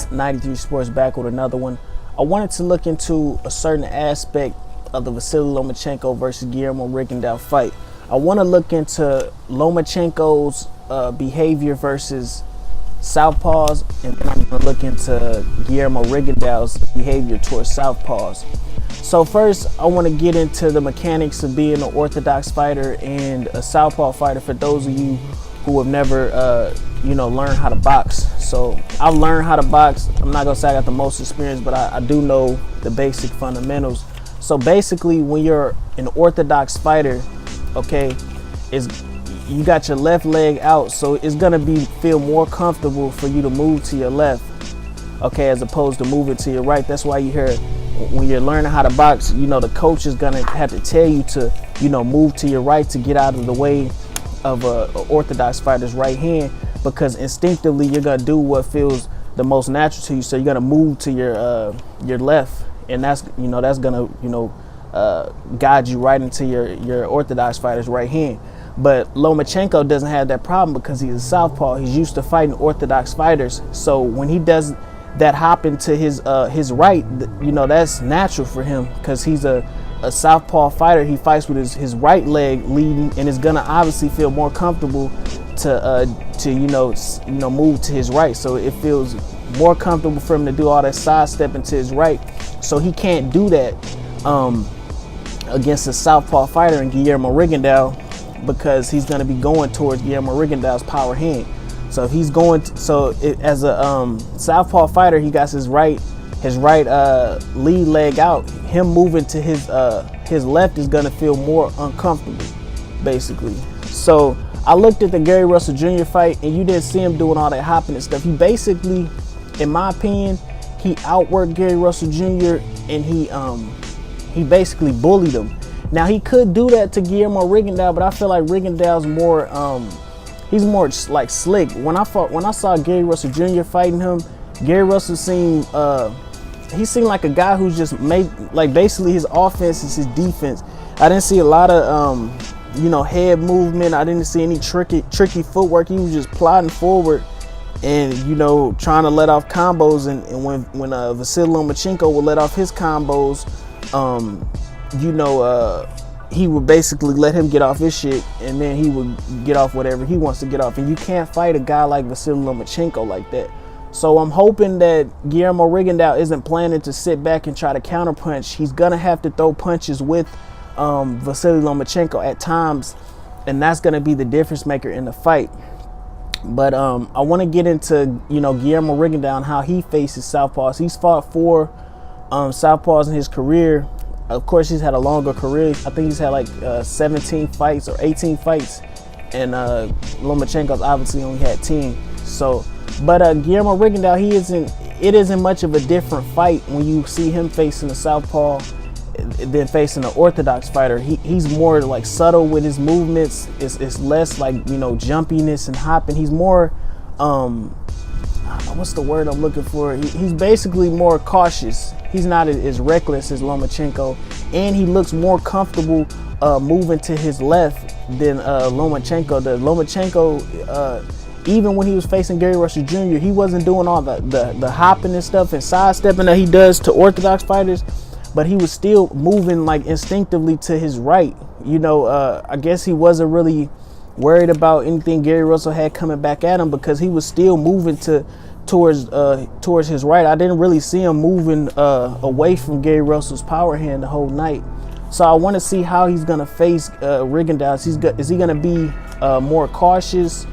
AccentBeats 93 Sports back with another one. I wanted to look into a certain aspect of the Vasyl Lomachenko versus Guillermo Rigondeaux fight. I want to look into Lomachenko's behavior versus Southpaws, and then I'm going to look into Guillermo Rigondeaux's behavior towards Southpaws. So first, I want to get into the mechanics of being an orthodox fighter and a Southpaw fighter for those of you who have never learned how to box. So I've learned how to box. I'm not gonna say I got the most experience, but I do know the basic fundamentals. So basically, when you're an orthodox fighter, okay, you got your left leg out, so it's gonna feel more comfortable for you to move to your left, okay, as opposed to moving to your right. That's why you hear when you're learning how to box, the coach is gonna have to tell you to move to your right to get out of the way of a orthodox fighter's right hand, because instinctively you're gonna do what feels the most natural to you. So you're gonna move to your left, and that's gonna guide you right into your orthodox fighter's right hand. But Lomachenko doesn't have that problem because he's a southpaw. He's used to fighting orthodox fighters. So when he does that hop into his right, that's natural for him because he's a southpaw fighter. He fights with his right leg leading, and it's gonna obviously feel more comfortable to move to his right. So it feels more comfortable for him to do all that sidestep into his right. So he can't do that against a southpaw fighter in Guillermo Rigondeaux, because he's gonna be going towards Guillermo Rigondeaux's power hand. So if he's going as a southpaw fighter, he got his right lead leg out. Him moving to his left is gonna feel more uncomfortable, basically. So I looked at the Gary Russell Jr. fight, and you didn't see him doing all that hopping and stuff. He basically, in my opinion, he outworked Gary Russell Jr. and he basically bullied him. Now he could do that to Guillermo Rigondeaux, but I feel like Rigondeaux's more he's more like slick. When I saw Gary Russell Jr. fighting him, Gary Russell seemed like a guy who's just made, like, basically his offense is his defense. I didn't see a lot of head movement. I didn't see any tricky footwork. He was just plodding forward and trying to let off combos. And when Vasyl Lomachenko would let off his combos, he would basically let him get off his shit, and then he would get off whatever he wants to get off. And you can't fight a guy like Vasyl Lomachenko like that. So I'm hoping that Guillermo Rigondeaux isn't planning to sit back and try to counterpunch. He's gonna have to throw punches with Vasyl Lomachenko at times, and that's gonna be the difference maker in the fight. But I want to get into Guillermo Rigondeaux and how he faces southpaws. He's fought 4 southpaws in his career. Of course, he's had a longer career. I think he's had like 17 fights or 18 fights, and Lomachenko's obviously only had 10. So, but Guillermo Rigondeaux, it isn't much of a different fight when you see him facing a southpaw than facing an orthodox fighter. He's more like subtle with his movements. It's less like jumpiness and hopping. He's more what's the word I'm looking for? He's basically more cautious. He's not as reckless as Lomachenko, and he looks more comfortable moving to his left than Lomachenko. Lomachenko, even when he was facing Gary Russell Jr., he wasn't doing all the hopping and stuff and sidestepping that he does to orthodox fighters, but he was still moving like instinctively to his right. I guess he wasn't really worried about anything Gary Russell had coming back at him, because he was still moving towards his right. I didn't really see him moving away from Gary Russell's power hand the whole night. So I want to see how he's gonna face Rigondeaux. Is he gonna be more cautious,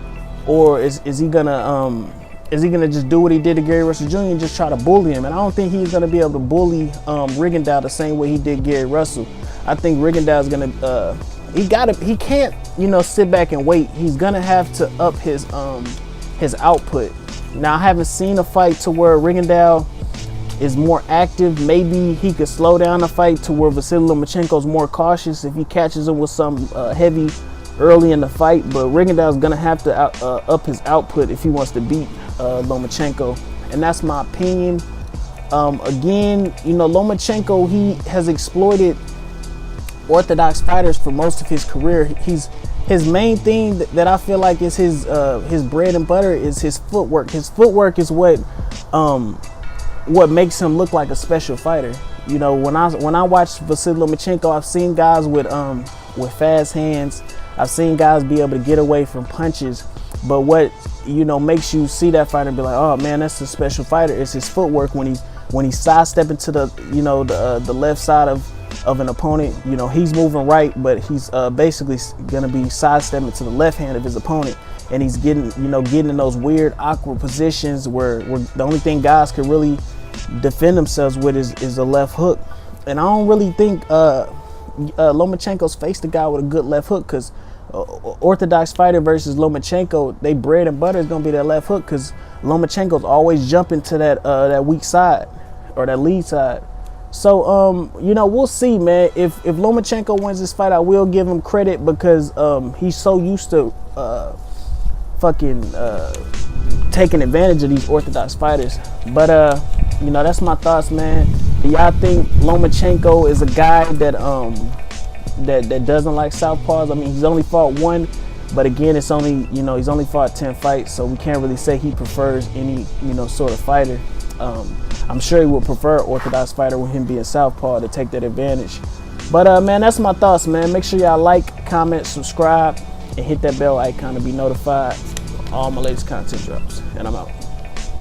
or is he gonna just do what he did to Gary Russell Jr. and just try to bully him? And I don't think he's gonna be able to bully Rigondeaux the same way he did Gary Russell. I think Rigondeaux is gonna he can't sit back and wait. He's gonna have to up his output. Now, I haven't seen a fight to where Rigondeaux is more active. Maybe he could slow down the fight to where Vasyl Lomachenko is more cautious if he catches him with some heavy early in the fight. But Rigondeaux is gonna have to up his output if he wants to beat Lomachenko, and that's my opinion. Again, Lomachenko, he has exploited orthodox fighters for most of his career. His main thing that I feel like is his bread and butter is his footwork. His footwork is what makes him look like a special fighter. You know, when I watch Vasyl Lomachenko, I've seen guys with fast hands. I've seen guys be able to get away from punches. But what, you know, makes you see that fighter and be like, oh man, that's a special fighter, is his footwork. When he's sidestepping to the, you know, the left side of an opponent, you know, he's moving right, but he's basically gonna be sidestepping to the left hand of his opponent, and he's getting in those weird, awkward positions where the only thing guys can really defend themselves with is a left hook. And I don't really think Lomachenko's faced a guy with a good left hook, because orthodox fighter versus Lomachenko, they bread and butter is gonna be that left hook, because Lomachenko's always jumping to that weak side or that lead side. So you know, we'll see, man. If Lomachenko wins this fight, I will give him credit, because he's so used to taking advantage of these orthodox fighters. But you know, that's my thoughts, man. Do y'all think Lomachenko is a guy that doesn't like southpaws? I mean, he's only fought one, but again, it's only, you know, he's only fought 10 fights, so we can't really say he prefers any, you know, sort of fighter. I'm sure he would prefer an orthodox fighter with him being southpaw to take that advantage. But man, that's my thoughts, man. Make sure y'all like, comment, subscribe, and hit that bell icon to be notified all my latest content drops. And I'm out.